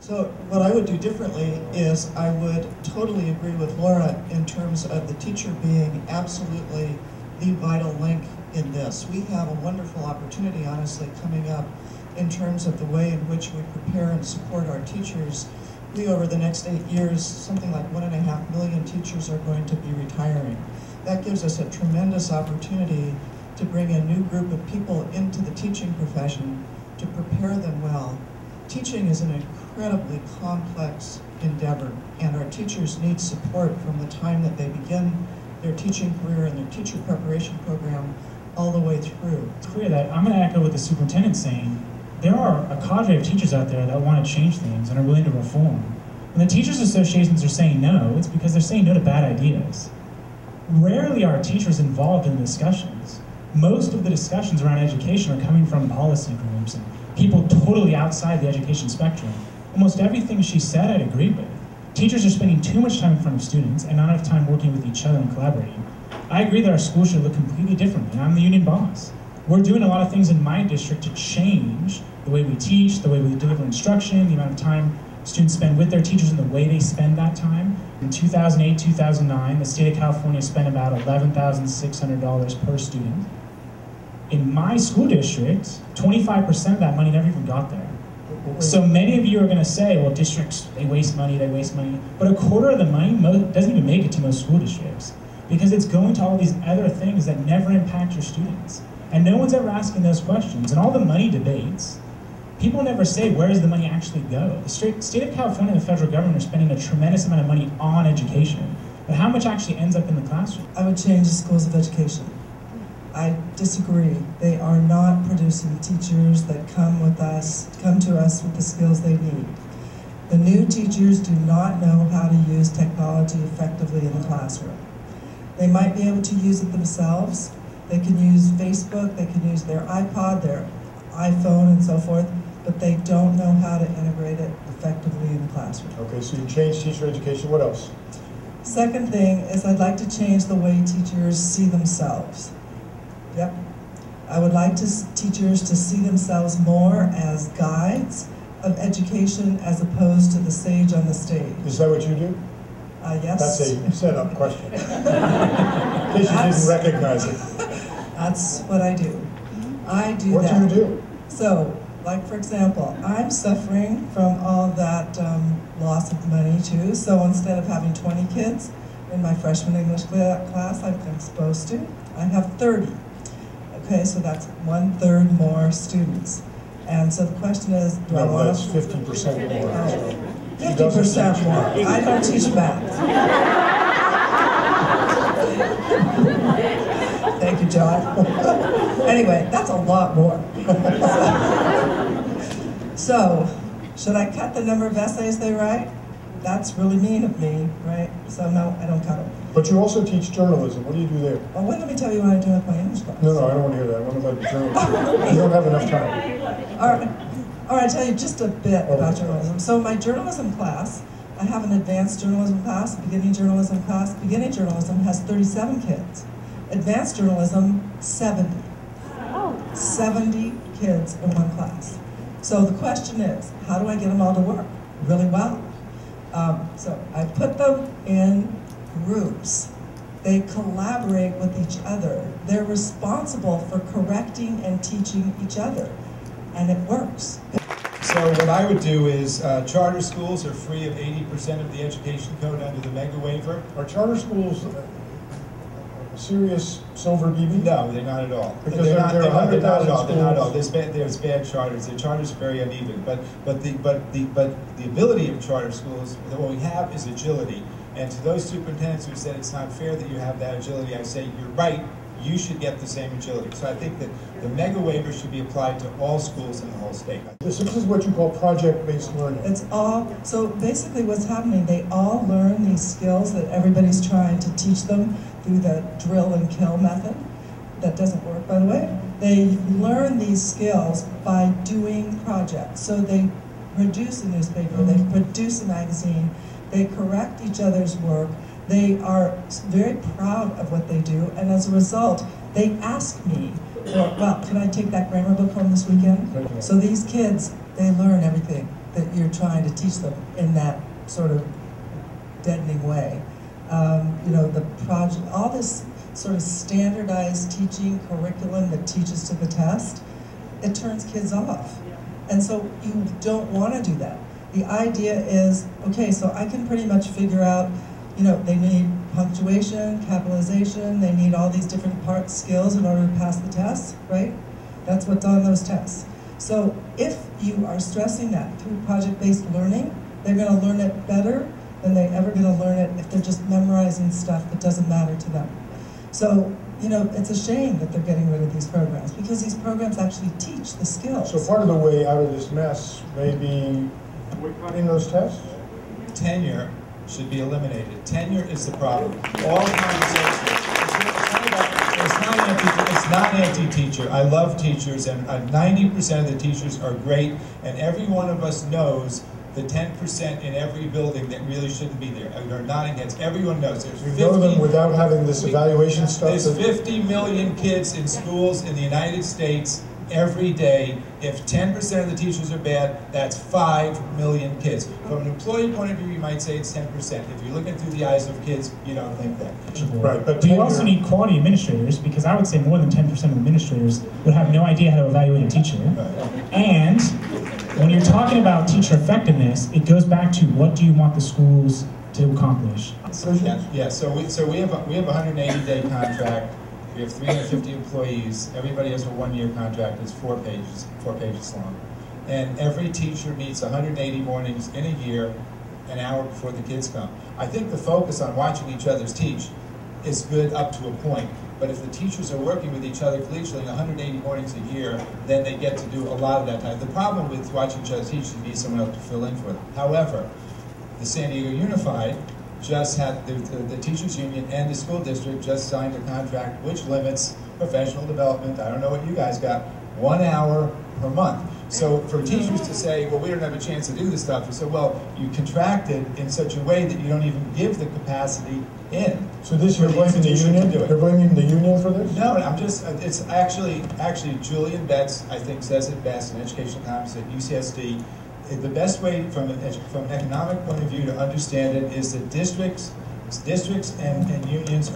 So what I would do differently is I would totally agree with Laura in terms of the teacher being absolutely the vital link in this. We have a wonderful opportunity, honestly, coming up in terms of the way in which we prepare and support our teachers. We, over the next 8 years, something like 1.5 million teachers are going to be retiring. That gives us a tremendous opportunity to bring a new group of people into the teaching profession, to prepare them well. Teaching is an incredibly complex endeavor, and our teachers need support from the time that they begin their teaching career and their teacher preparation program all the way through. It's clear that I'm going to echo what the superintendent's saying. There are a cadre of teachers out there that want to change things and are willing to reform. When the teachers' associations are saying no, it's because they're saying no to bad ideas. Rarely are teachers involved in the discussions. Most of the discussions around education are coming from policy groups and people totally outside the education spectrum. Almost everything she said I'd agree with. Teachers are spending too much time in front of students and not enough time working with each other and collaborating. I agree that our school should look completely differently. I'm the union boss. We're doing a lot of things in my district to change the way we teach, the way we deliver instruction, the amount of time students spend with their teachers and the way they spend that time. In 2008, 2009, the state of California spent about $11,600 per student. In my school district, 25% of that money never even got there. So many of you are going to say, well, districts, they waste money. But a quarter of the money doesn't even make it to most school districts because it's going to all these other things that never impact your students. And no one's ever asking those questions. And all the money debates, people never say, where does the money actually go? The state of California and the federal government are spending a tremendous amount of money on education. But how much actually ends up in the classroom? I would change the schools of education. I disagree. They are not producing teachers that come to us with the skills they need. The new teachers do not know how to use technology effectively in the classroom. They might be able to use it themselves. They can use Facebook, they can use their iPod, their iPhone, and so forth, but they don't know how to integrate it effectively in the classroom. Okay, so you change teacher education. What else? Second thing is I'd like to change the way teachers see themselves. Yep. I would like teachers to see themselves more as guides of education as opposed to the sage on the stage. Is that what you do? Yes. That's a set-up question. In case you didn't recognize it. That's what I do. I do what that. What do you do? So, like for example, I'm suffering from all that loss of money too. So instead of having 20 kids in my freshman English class like I'm supposed to, I have 30. Okay, so that's 1/3 more students. And so the question is, do I want to... that's 50% more. 50% more. I don't teach math. Thank you, John. Anyway, that's a lot more. So, should I cut the number of essays they write? That's really mean of me, right? So no, I don't cut them. But you also teach journalism. What do you do there? Well, let me tell you what I do with my English class. No, I don't want to hear that. I want to know about journalism. You don't have enough time. All right, I'll tell you just a bit about journalism. So my journalism class, I have an advanced journalism class, a beginning journalism class. Beginning journalism has 37 kids. Advanced journalism, 70. 70 kids in one class. So the question is, how do I get them all to work really well? So I put them in groups. They collaborate with each other. They're responsible for correcting and teaching each other, and it works. So what I would do is, charter schools are free of 80% of the education code under the mega waiver. Are charter schools serious silver DB? No, they're not at all. Because they're not at all. They're not at all. There's bad charters. The charters are very uneven. But the ability of charter schools, what we have is agility. And to those superintendents who said it's not fair that you have that agility, I say you're right. You should get the same agility. So I think that the mega waiver should be applied to all schools in the whole state. This is what you call project-based learning. It's all, so basically what's happening, they all learn these skills that everybody's trying to teach them through the drill and kill method. That doesn't work, by the way. They learn these skills by doing projects. So they produce a newspaper, they produce a magazine, they correct each other's work, they are very proud of what they do, and as a result, they ask me, well, can I take that grammar book home this weekend? So these kids, they learn everything. that you're trying to teach them in that sort of deadening way. You know, the project, all this sort of standardized teaching curriculum that teaches to the test, it turns kids off. And so you don't want to do that. The idea is, okay, so I can pretty much figure out, you know, they need punctuation, capitalization, they need all these different skills in order to pass the test, right? That's what's on those tests. So if you are stressing that through project-based learning, they're going to learn it better than they're ever going to learn it if they're just memorizing stuff that doesn't matter to them. So, you know, it's a shame that they're getting rid of these programs, because these programs actually teach the skills. So part of the way out of this mess may be cutting those tests? Tenure should be eliminated. Tenure is the problem. All conversations. It's not anti-teacher. I love teachers, and 90% of the teachers are great, and every one of us knows the 10% in every building that really shouldn't be there. They're nodding heads. Everyone knows. There's 50, you know them without having this evaluation stuff? There's 50 million kids in schools in the United States every day. If 10% of the teachers are bad, that's 5 million kids. From an employee point of view, you might say it's 10%. If you're looking through the eyes of kids, you don't think that. Right, but you also need quality administrators, because I would say more than 10% of administrators would have no idea how to evaluate a teacher. Right. And when you're talking about teacher effectiveness, it goes back to what do you want the schools to accomplish? Yeah. So we have a 180-day contract. We have 350 employees. Everybody has a 1-year contract. It's 4 pages long. And every teacher meets 180 mornings in a year, an hour before the kids come. I think the focus on watching each other's teach is good up to a point. But if the teachers are working with each other collegially 180 mornings a year, then they get to do a lot of that time. The problem with watching each other teach is you need someone else to fill in for them. However, the San Diego Unified just had, the teachers union and the school district just signed a contract which limits professional development. I don't know what you guys got, 1 hour per month. So for teachers to say, well, we don't have a chance to do this stuff, we said, well, you contracted in such a way that you don't even give the capacity in. So this, you're blaming the union? You're blaming the union for this? No, I'm just, it's actually Julian Betts, I think, says it best in Educational Economics at UCSD. The best way from an economic point of view to understand it is that districts and unions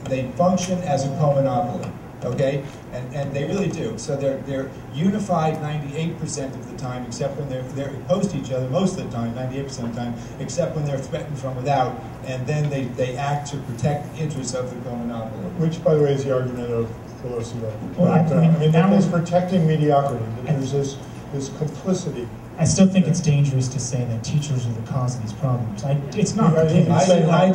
they function as a co-monopoly, okay? And they really do. So they're unified 98% of the time, except when they're opposed to each other most of the time, 98% of the time, except when they're threatened from without, and then they act to protect the interests of the co-monopoly. Which, by the way, is the argument of Pelosi. Well, I mean, that was protecting mediocrity. That there's this complicity. I still think it's dangerous to say that teachers are the cause of these problems. It's not. I did not say that. I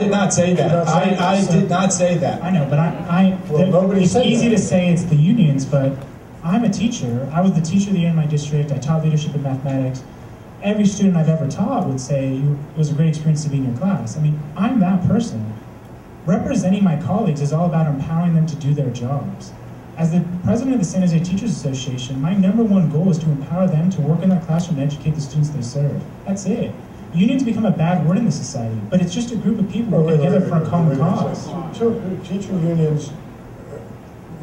did not say that. I know, but it's easy to say it's the unions, but I'm a teacher. I was the teacher of the year in my district. I taught leadership in mathematics. Every student I've ever taught would say it was a great experience to be in your class. I mean, I'm that person. Representing my colleagues is all about empowering them to do their jobs. As the president of the San Jose Teachers Association, my #1 goal is to empower them to work in their classroom and educate the students they serve. That's it. Unions become a bad word in this society, but it's just a group of people working together for a common cause. So teacher unions,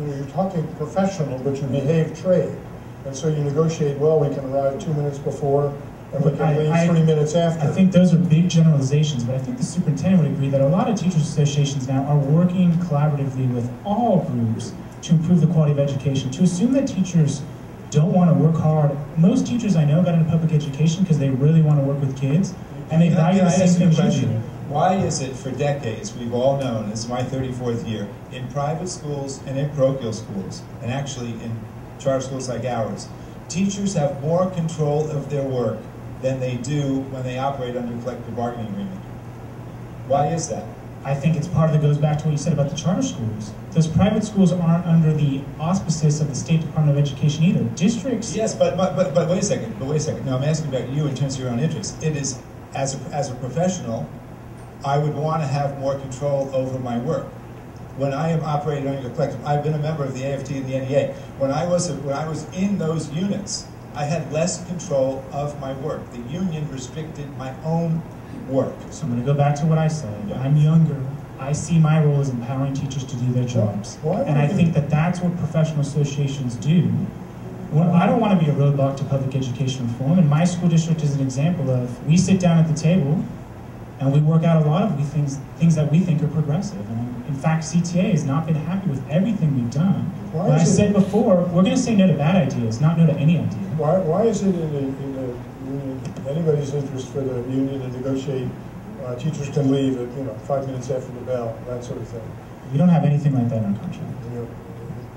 you're talking professional, but you behave trade. And so you negotiate, well, we can arrive 2 minutes before, and we can leave 3 minutes after. I think those are big generalizations, but I think the superintendent would agree that a lot of teachers associations now are working collaboratively with all groups to improve the quality of education. To assume that teachers don't want to work hard, most teachers I know got into public education because they really want to work with kids, and they value the same things you do. Why is it for decades, we've all known, this is my 34th year, in private schools and in parochial schools, and actually in charter schools like ours, teachers have more control of their work than they do when they operate under a collective bargaining agreement? Why is that? I think it's part of it goes back to what you said about the charter schools. Those private schools aren't under the auspices of the State Department of Education either. Districts. Yes, but wait a second. Now I'm asking about you in terms of your own interests. It is as a professional, I would want to have more control over my work. When I am operating under a collective, I've been a member of the AFT and the NEA. When I was in those units, I had less control of my work. The union restricted my own work. So I'm going to go back to what I said. I'm younger. I see my role as empowering teachers to do their jobs. And I think that that's what professional associations do. Well, I don't want to be a roadblock to public education reform, and my school district is an example of we sit down at the table and we work out a lot of things that we think are progressive. And in fact, CTA has not been happy with everything we've done. But I said before, we're going to say no to bad ideas, not no to any idea. Why is it in the union, anybody's interest for the union to negotiate? Teachers can leave at 5 minutes after the bell, that sort of thing. We don't have anything like that in our contract.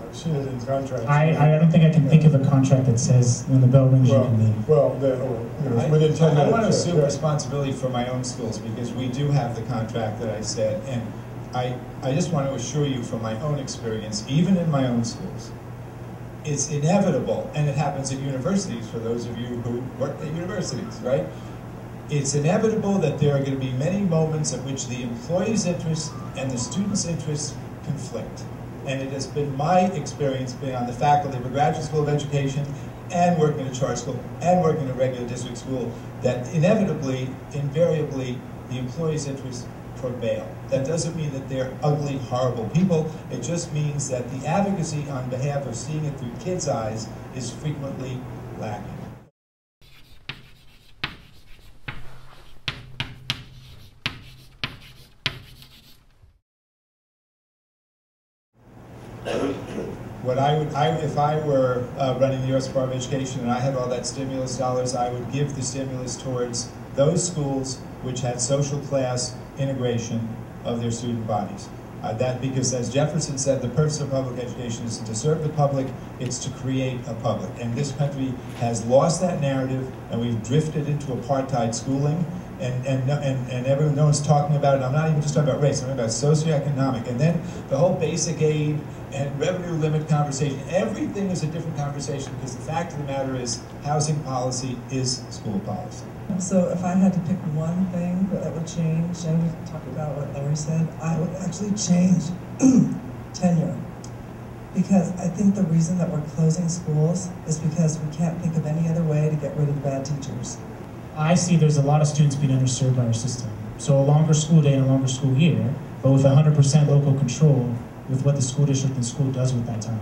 I've seen it in contracts. I don't think I can think of a contract that says when the bell rings you can leave. Well, then, within 10 minutes. I want to assume responsibility for my own schools because we do have the contract that I said, and I just want to assure you from my own experience, even in my own schools, it's inevitable, and it happens at universities for those of you who work at universities, right? It's inevitable that there are going to be many moments at which the employee's interests and the student's interests conflict. And it has been my experience being on the faculty of a graduate school of education and working at a charter school and working in a regular district school that inevitably, invariably, the employee's interests prevail. That doesn't mean that they're ugly, horrible people. It just means that the advocacy on behalf of seeing it through kids' eyes is frequently lacking. If I were running the U.S. Department of Education and I had all that stimulus dollars, I would give the stimulus towards those schools which had social class integration of their student bodies. Because as Jefferson said, the purpose of public education isn't to serve the public, it's to create a public. And this country has lost that narrative, and we've drifted into apartheid schooling, and everyone, no one's talking about it. I'm not even just talking about race, I'm talking about socioeconomic. And then the whole basic aid and revenue limit conversation, everything is a different conversation because the fact of the matter is housing policy is school policy. So if I had to pick one thing that would change, and we talked about what Larry said, I would actually change tenure. Because I think the reason that we're closing schools is because we can't think of any other way to get rid of the bad teachers. I see there's a lot of students being underserved by our system. So a longer school day and a longer school year, but with 100% local control with what the school district and school does with that time.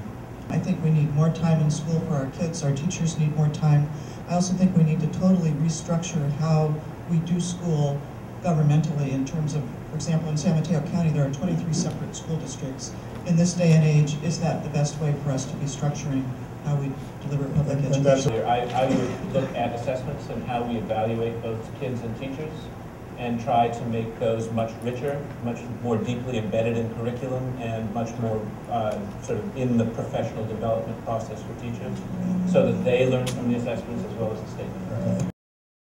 I think we need more time in school for our kids. Our teachers need more time. I also think we need to totally restructure how we do school governmentally in terms of, for example, in San Mateo County, there are 23 separate school districts. In this day and age, is that the best way for us to be structuring how we deliver public education? I would look at assessments and how we evaluate both kids and teachers and try to make those much richer, much more deeply embedded in curriculum, and much more sort of in the professional development process for teachers so that they learn from the assessments as well as the state.